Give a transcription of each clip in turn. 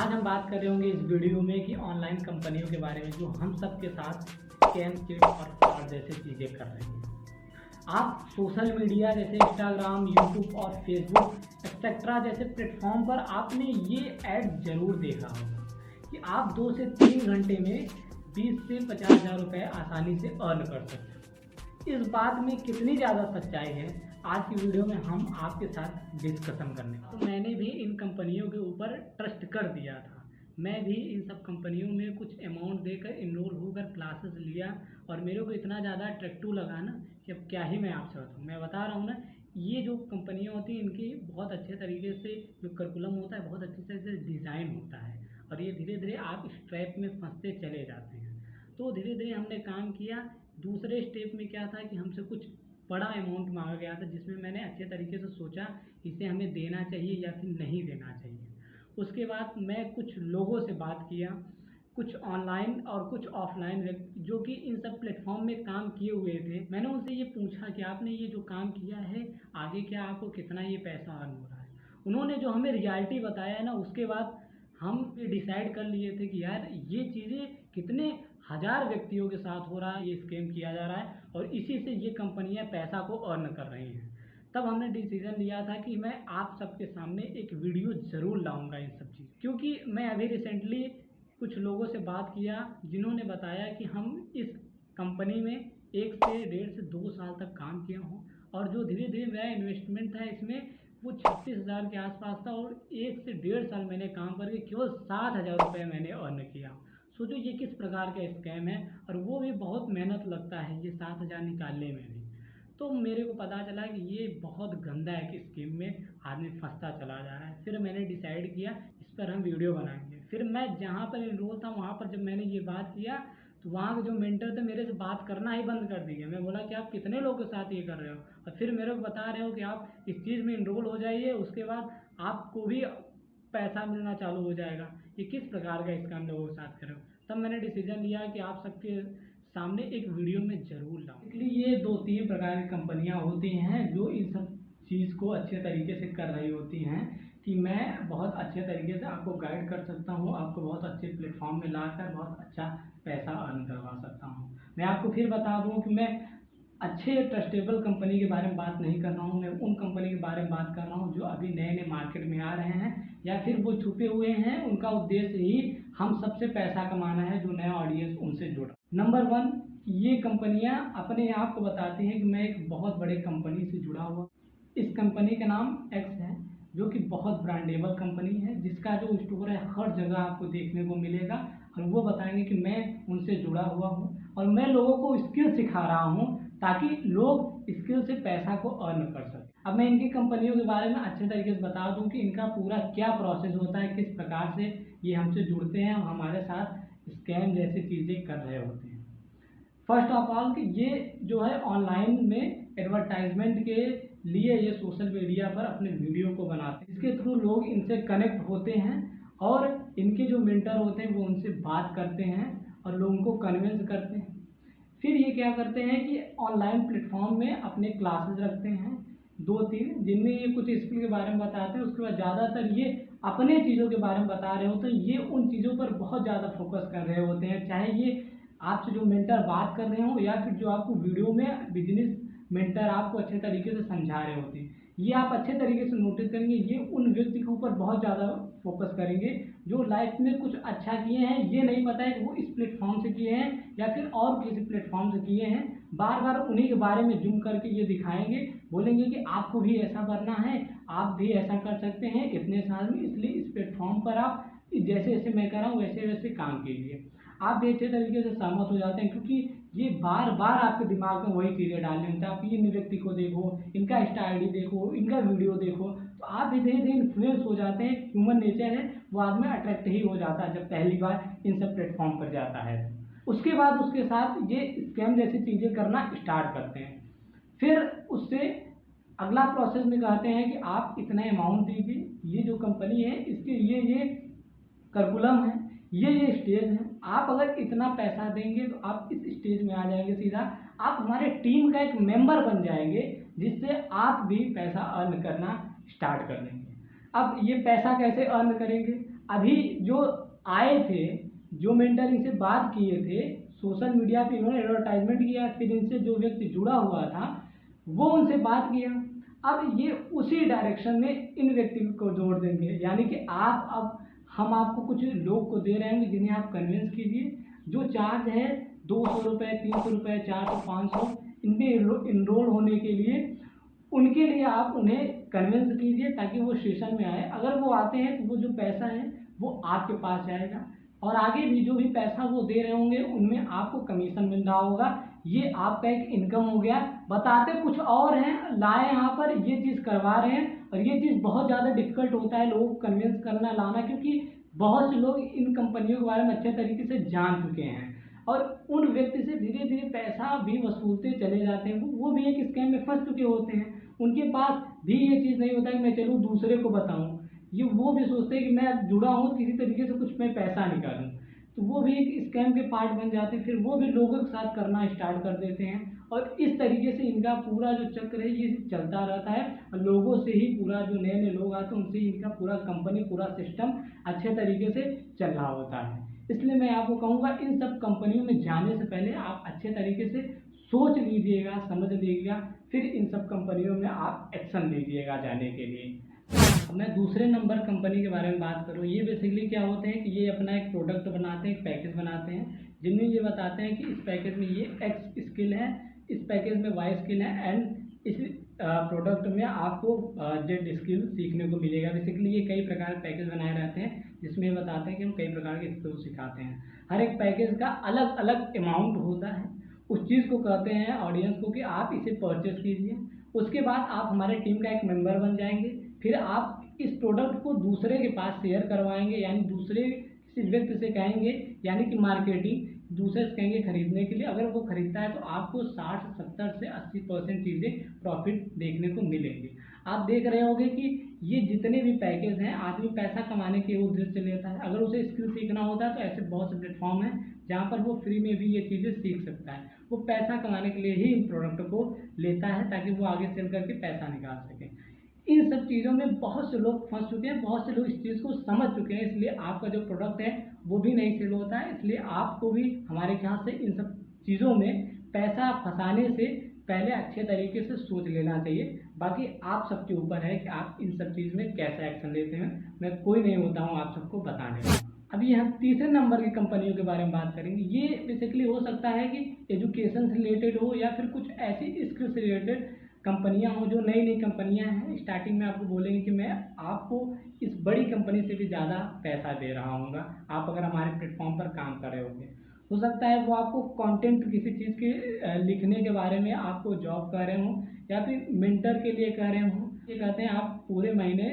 आज हम बात कर रहे होंगे इस वीडियो में कि ऑनलाइन कंपनियों के बारे में जो हम सब के साथ स्कैम, चिट और फ्रॉड जैसे चीज़ें कर रही हैं। आप सोशल मीडिया जैसे इंस्टाग्राम, यूट्यूब और फेसबुक एक्सेट्रा जैसे प्लेटफॉर्म पर आपने ये ऐड ज़रूर देखा होगा कि आप 2 से 3 घंटे में 20 से 50 हज़ार रुपये आसानी से अर्न कर सकते हैं। इस बात में कितनी ज़्यादा सच्चाई है, आज की वीडियो में हम आपके साथ डिस्कशन करने। तो मैंने भी इन कंपनियों के ऊपर ट्रस्ट कर दिया था। मैं भी इन सब कंपनियों में कुछ अमाउंट देकर इनरोल होकर क्लासेस लिया और मेरे को इतना ज़्यादा अट्रैक्टिव लगा ना कि अब क्या ही मैं आपसे बताऊँ। मैं बता रहा हूँ ना, ये जो कंपनियाँ होती हैं इनकी बहुत अच्छे तरीके से जो करिकुलम होता है बहुत अच्छे से डिज़ाइन होता है और ये धीरे धीरे आप इस ट्रैप में फंसते चले जाते हैं। तो धीरे धीरे हमने काम किया। दूसरे स्टेप में क्या था कि हमसे कुछ बड़ा अमाउंट मांगा गया था, जिसमें मैंने अच्छे तरीके से सोचा इसे हमें देना चाहिए या फिर नहीं देना चाहिए। उसके बाद मैं कुछ लोगों से बात किया, कुछ ऑनलाइन और कुछ ऑफलाइन व्यक्ति जो कि इन सब प्लेटफॉर्म में काम किए हुए थे। मैंने उनसे ये पूछा कि आपने ये जो काम किया है आगे क्या आपको कितना ये पैसा अर्न हो रहा है। उन्होंने जो हमें रियलिटी बताया है ना, उसके बाद हम डिसाइड कर लिए थे कि यार ये चीज़ें कितने हज़ार व्यक्तियों के साथ हो रहा है, ये स्कैम किया जा रहा है और इसी से ये कंपनियां पैसा को अर्न कर रही हैं। तब हमने डिसीजन लिया था कि मैं आप सबके सामने एक वीडियो ज़रूर लाऊंगा इन सब चीज़, क्योंकि मैं अभी रिसेंटली कुछ लोगों से बात किया जिन्होंने बताया कि हम इस कंपनी में 1 से 1.5 से 2 साल तक काम किया हूँ और जो धीरे धीरे मेरा इन्वेस्टमेंट था इसमें वो 36,000 के आसपास था और 1 से 1.5 साल मैंने काम करके केवल 60,000 रुपये मैंने अर्न किया। सोचो ये किस प्रकार का स्कैम है और वो भी बहुत मेहनत लगता है ये 7,000 निकालने में भी। तो मेरे को पता चला कि ये बहुत गंदा है कि स्कीम में आदमी फंसता चला जा रहा है। फिर मैंने डिसाइड किया इस पर हम वीडियो बनाएंगे। फिर मैं जहाँ पर इनरोल था वहाँ पर जब मैंने ये बात किया तो वहाँ के जो मेंटर थे मेरे से बात करना ही बंद कर दिए। मैं बोला कि आप कितने लोगों के साथ ये कर रहे हो और फिर मेरे को बता रहे हो कि आप इस चीज़ में इनरोल हो जाइए, उसके बाद आपको भी पैसा मिलना चालू हो जाएगा। ये किस प्रकार का स्कैम लोगों के साथ कर रहे हो। तब मैंने डिसीजन लिया कि आप सबके सामने एक वीडियो में ज़रूर लाऊं। इसलिए ये 2-3 प्रकार की कंपनियां होती हैं जो इन सब चीज़ को अच्छे तरीके से कर रही होती हैं कि मैं बहुत अच्छे तरीके से आपको गाइड कर सकता हूँ, आपको बहुत अच्छे प्लेटफॉर्म में लाकर बहुत अच्छा पैसा अर्न करवा सकता हूँ। मैं आपको फिर बता दूँ कि मैं अच्छे ट्रस्टेबल कंपनी के बारे में बात नहीं कर रहा हूँ, मैं उन कंपनी के बारे में बात कर रहा हूँ जो अभी नए नए मार्केट में आ रहे हैं या फिर वो छुपे हुए हैं। उनका उद्देश्य ही हम सबसे पैसा कमाना है, जो नया ऑडियंस उनसे जुड़ा। नंबर 1, ये कंपनियां अपने आप को बताती हैं कि मैं एक बहुत बड़े कंपनी से जुड़ा हुआ। इस कंपनी का नाम एक्स है जो कि बहुत ब्रांडेबल कंपनी है, जिसका जो स्टोर है हर जगह आपको देखने को मिलेगा और वो बताएंगे कि मैं उनसे जुड़ा हुआ हूँ और मैं लोगों को स्किल सिखा रहा हूँ ताकि लोग स्किल से पैसा को अर्न कर सकें। अब मैं इनकी कंपनियों के बारे में अच्छे तरीके से बता दूं कि इनका पूरा क्या प्रोसेस होता है, किस प्रकार से ये हमसे जुड़ते हैं और हमारे साथ स्कैम जैसी चीज़ें कर रहे होते हैं। फर्स्ट ऑफ ऑल कि ये जो है ऑनलाइन में एडवर्टाइजमेंट के लिए ये सोशल मीडिया पर अपने वीडियो को बनाते हैं। इसके थ्रू लोग इनसे कनेक्ट होते हैं और इनके जो मेंटर होते हैं वो उनसे बात करते हैं और लोगों को कन्विंस करते हैं। फिर ये क्या करते हैं कि ऑनलाइन प्लेटफॉर्म में अपने क्लासेस रखते हैं 2-3, जिनमें ये कुछ स्किल के बारे में बताते हैं। उसके बाद ज़्यादातर ये अपने चीज़ों के बारे में बता रहे होते हैं। ये उन चीज़ों पर बहुत ज़्यादा फोकस कर रहे होते हैं, चाहे ये आपसे जो मेंटर बात कर रहे हो या फिर जो आपको वीडियो में बिजनेस मेंटर आपको अच्छे तरीके से समझा रहे होते हैं। ये आप अच्छे तरीके से नोटिस करेंगे, ये उन व्यक्ति के ऊपर बहुत ज़्यादा फोकस करेंगे जो लाइफ में कुछ अच्छा किए हैं। ये नहीं पता है कि वो इस प्लेटफॉर्म से किए हैं या फिर और किसी प्लेटफॉर्म से किए हैं। बार बार उन्हीं के बारे में जूम करके ये दिखाएंगे, बोलेंगे कि आपको भी ऐसा करना है, आप भी ऐसा कर सकते हैं इतने साल में, इसलिए इस प्लेटफॉर्म पर आप जैसे जैसे मैं कर रहा हूँ वैसे वैसे काम कीजिए। आप भी अच्छे तरीके से सहमत हो जाते हैं क्योंकि ये बार बार आपके दिमाग में वही चीज़ें डालनी होती है। आप इन व्यक्ति को देखो, इनका इंस्टा आईडी देखो, इनका वीडियो देखो, तो आप भी धीरे धीरे इन्फ्लुएंस हो जाते हैं। ह्यूमन नेचर है, वो आदमी अट्रैक्ट ही हो जाता है जब पहली बार इन सब प्लेटफॉर्म पर जाता है। उसके बाद उसके साथ ये स्कैम जैसी चीज़ें करना स्टार्ट करते हैं। फिर उससे अगला प्रोसेस में कहते हैं कि आप इतना अमाउंट दीजिए, ये जो कंपनी है इसके ये करिकुलम है, ये स्टेज है, आप अगर इतना पैसा देंगे तो आप इस स्टेज में आ जाएंगे, सीधा आप हमारे टीम का एक मेंबर बन जाएंगे, जिससे आप भी पैसा अर्न करना स्टार्ट कर देंगे। अब ये पैसा कैसे अर्न करेंगे, अभी जो आए थे, जो मेंटर इनसे बात किए थे, सोशल मीडिया पे इन्होंने एडवर्टाइजमेंट किया, फिर इनसे जो व्यक्ति जुड़ा हुआ था वो उनसे बात किया। अब ये उसी डायरेक्शन में इन व्यक्ति को जोड़ देंगे, यानी कि आप अब हम आपको कुछ लोग को दे रहे हैं जिन्हें आप कन्विंस कीजिए। जो चार्ज है 200 रुपये, 300 रुपये, 400, 500, इनमें इनरोल होने के लिए उनके लिए आप उन्हें कन्विंस कीजिए ताकि वो सेशन में आए। अगर वो आते हैं तो वो जो पैसा है वो आपके पास जाएगा, और आगे भी जो भी पैसा वो दे रहे होंगे उनमें आपको कमीशन मिल रहा होगा। ये आपका एक इनकम हो गया। बताते कुछ और हैं, लाए यहाँ पर ये चीज़ करवा रहे हैं, और ये चीज़ बहुत ज़्यादा डिफिकल्ट होता है लोगों को कन्विंस करना, लाना, क्योंकि बहुत से लोग इन कंपनियों के बारे में अच्छे तरीके से जान चुके हैं और उन व्यक्ति से धीरे धीरे पैसा भी वसूलते चले जाते हैं। वो भी एक स्कैम में फंस चुके होते हैं। उनके पास भी ये चीज़ नहीं होता कि मैं चलूँ दूसरे को बताऊँ, ये वो भी सोचते हैं कि मैं जुड़ा हूँ किसी तरीके से कुछ मैं पैसा निकालूँ, तो वो भी एक स्कैम के पार्ट बन जाते हैं। फिर वो भी लोगों के साथ करना स्टार्ट कर देते हैं, और इस तरीके से इनका पूरा जो चक्र है ये चलता रहता है, और लोगों से ही पूरा जो नए नए लोग आते हैं उनसे इनका पूरा कंपनी, पूरा सिस्टम अच्छे तरीके से चल रहा होता है। इसलिए मैं आपको कहूँगा इन सब कंपनियों में जाने से पहले आप अच्छे तरीके से सोच लीजिएगा, समझ लीजिएगा, फिर इन सब कंपनियों में आप एक्शन लीजिएगा जाने के लिए। अब मैं दूसरे नंबर कंपनी के बारे में बात करूँ। ये बेसिकली क्या होते हैं कि ये अपना एक प्रोडक्ट बनाते हैं, एक पैकेज बनाते हैं, जिनमें ये बताते हैं कि इस पैकेज में ये एक्स स्किल है, इस पैकेज में वाई स्किल है, एंड इस प्रोडक्ट में आपको जेड स्किल सीखने को मिलेगा। बेसिकली ये कई प्रकार के पैकेज बनाए रहते हैं जिसमें बताते हैं कि हम कई प्रकार के स्किल सिखाते हैं। हर एक पैकेज का अलग अलग अमाउंट होता है। उस चीज़ को कहते हैं ऑडियंस को कि आप इसे परचेस कीजिए। उसके बाद आप हमारे टीम का एक मेंबर बन जाएंगे। फिर आप इस प्रोडक्ट को दूसरे के पास शेयर करवाएंगे, यानी दूसरे किसी व्यक्ति से कहेंगे, यानी कि मार्केटिंग, दूसरे से कहेंगे खरीदने के लिए। अगर वो खरीदता है तो आपको 60, 70 से 80% चीज़ें प्रॉफिट देखने को मिलेंगे। आप देख रहे होंगे कि ये जितने भी पैकेज हैं आदमी पैसा कमाने के उद्देश्य से लेता है। अगर उसे स्किल सीखना होता है तो ऐसे बहुत से प्लेटफॉर्म हैं जहाँ पर वो फ्री में भी ये चीज़ें सीख सकता है। वो पैसा कमाने के लिए ही इन प्रोडक्ट को लेता है ताकि वो आगे सेल करके पैसा निकाल सके। इन सब चीज़ों में बहुत से लोग फंस चुके हैं, बहुत से लोग इस चीज़ को समझ चुके हैं, इसलिए आपका जो प्रोडक्ट है वो भी नहीं सेल होता है। इसलिए आपको भी हमारे ख्याल से इन सब चीज़ों में पैसा फंसाने से पहले अच्छे तरीके से सोच लेना चाहिए। बाकी आप सबके ऊपर है कि आप इन सब चीज़ में कैसा एक्शन लेते हैं। मैं कोई नहीं होता हूँ आप सबको बताने का। अभी हम तीसरे नंबर की कंपनियों के बारे में बात करेंगे। ये बेसिकली हो सकता है कि एजुकेशन से रिलेटेड हो या फिर कुछ ऐसी स्किल से रिलेटेड कंपनियां हो जो नई नई कंपनियां हैं। स्टार्टिंग में आपको बोलेंगे कि मैं आपको इस बड़ी कंपनी से भी ज़्यादा पैसा दे रहा हूँगा आप अगर हमारे प्लेटफॉर्म पर काम कर रहे होंगे। हो सकता है वो आपको कंटेंट किसी चीज़ के लिखने के बारे में आपको जॉब कर रहे हों, या फिर मेंटर के लिए कह रहे हों। ये कहते हैं आप पूरे महीने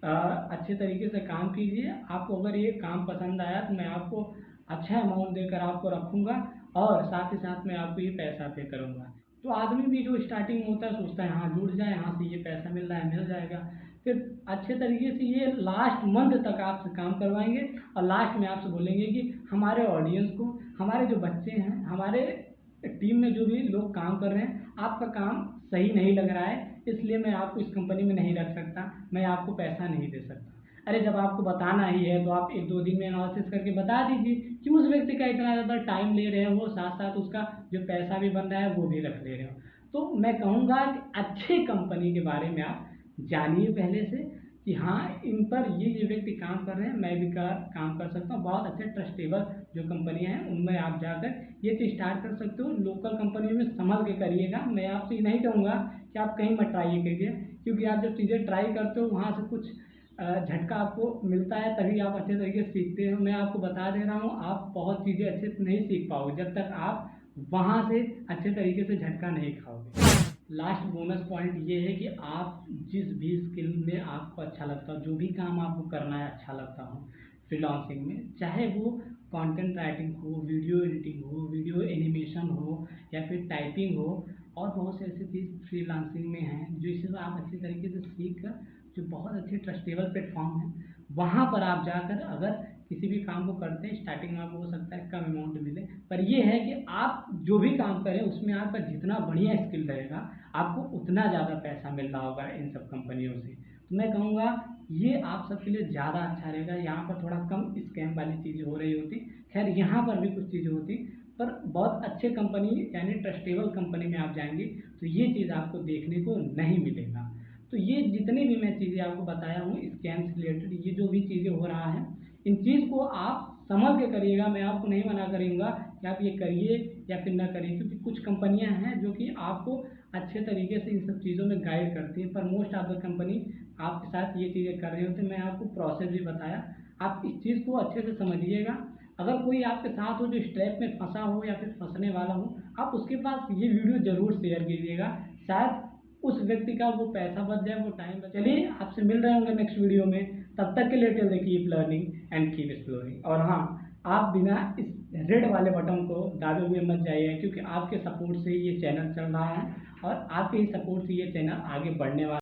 अच्छे तरीके से काम कीजिए, आपको अगर ये काम पसंद आया तो मैं आपको अच्छा अमाउंट देकर आपको रखूँगा, और साथ ही साथ मैं आपको ये पैसा पे करूँगा। तो आदमी भी जो स्टार्टिंग में होता है सोचता है हाँ जुड़ जाए, यहाँ से ये पैसा मिल रहा है, मिल जाएगा। फिर अच्छे तरीके से ये लास्ट मंथ तक आपसे काम करवाएंगे, और लास्ट में आपसे बोलेंगे कि हमारे ऑडियंस को, हमारे जो बच्चे हैं, हमारे टीम में जो भी लोग काम कर रहे हैं, आपका काम सही नहीं लग रहा है, इसलिए मैं आपको इस कंपनी में नहीं रख सकता, मैं आपको पैसा नहीं दे सकता। अरे जब आपको बताना ही है तो आप 1-2 दिन में एनालिसिस करके बता दीजिए कि उस व्यक्ति का इतना ज़्यादा टाइम ले रहे हो, साथ साथ उसका जो पैसा भी बन रहा है वो भी रख ले रहे हो। तो मैं कहूँगा कि अच्छे कंपनी के बारे में आप जानिए पहले से कि हाँ इन पर ये व्यक्ति काम कर रहे हैं, मैं भी काम कर सकता हूँ। बहुत अच्छे ट्रस्टेबल जो कंपनियां हैं उनमें आप जाकर ये चीज़ स्टार्ट कर सकते हो। लोकल कंपनियों में संभल के करिएगा। मैं आपसे ये नहीं कहूँगा कि आप कहीं मत ट्राई कीजिए, क्योंकि आप जब चीज़ें ट्राई करते हो वहाँ से कुछ झटका आपको मिलता है, तभी आप अच्छे तरीके से सीखते हो। मैं आपको बता दे रहा हूँ आप बहुत चीज़ें अच्छे से नहीं सीख पाओगे जब तक आप वहाँ से अच्छे तरीके से झटका नहीं खाओगे। लास्ट बोनस पॉइंट ये है कि आप जिस भी स्किल में आपको अच्छा लगता हो, जो भी काम आपको करना है अच्छा लगता हो फ्रीलांसिंग में, चाहे वो कंटेंट राइटिंग हो, वीडियो एडिटिंग हो, वीडियो एनिमेशन हो, या फिर टाइपिंग हो, और बहुत से ऐसी चीज़ फ्रीलांसिंग में हैं जो इसे आप अच्छे तरीके से सीख कर, जो बहुत अच्छे ट्रस्टेबल प्लेटफॉर्म हैं, वहाँ पर आप जाकर अगर किसी भी काम को करते हैं, स्टार्टिंग में आपको हो सकता है कम अमाउंट मिले, पर ये है कि आप जो भी काम करें उसमें आपका जितना बढ़िया स्किल रहेगा आपको उतना ज़्यादा पैसा मिल रहा होगा इन सब कंपनियों से। तो मैं कहूँगा ये आप सबके लिए ज़्यादा अच्छा रहेगा। यहाँ पर थोड़ा कम स्कैम वाली चीज़ें हो रही होती, खैर यहाँ पर भी कुछ चीज़ें होती, पर बहुत अच्छे कंपनी यानी ट्रस्टेबल कंपनी में आप जाएंगे तो ये चीज़ आपको देखने को नहीं मिलेगा। तो ये जितनी भी मैं चीज़ें आपको बताया हूँ स्कैम से रिलेटेड, ये जो भी चीज़ें हो रहा है, इन चीज़ को आप संभल के करिएगा। मैं आपको नहीं मना करूँगा कि आप ये करिए या फिर ना करिए, क्योंकि कुछ कंपनियां हैं जो कि आपको अच्छे तरीके से इन सब चीज़ों में गाइड करती हैं, पर मोस्ट ऑफ द कंपनी आपके साथ ये चीज़ें कर रही होती हैं। मैं आपको प्रोसेस भी बताया, आप इस चीज़ को अच्छे से समझिएगा। अगर कोई आपके साथ हो जो इस ट्रैप में फंसा हो या फिर फंसने वाला हो, आप उसके पास ये वीडियो ज़रूर शेयर कीजिएगा, शायद उस व्यक्ति का वो पैसा बच जाए, वो टाइम बच। चलिए आपसे मिल रहे होंगे नेक्स्ट वीडियो में, तब तक के लिए till the keep learning and keep exploring. और हाँ, आप बिना इस रेड वाले बटन को दाबे हुए मत जाइए, क्योंकि आपके सपोर्ट से ये चैनल चल रहा है और आपके ही सपोर्ट से ये चैनल आगे बढ़ने वाला है।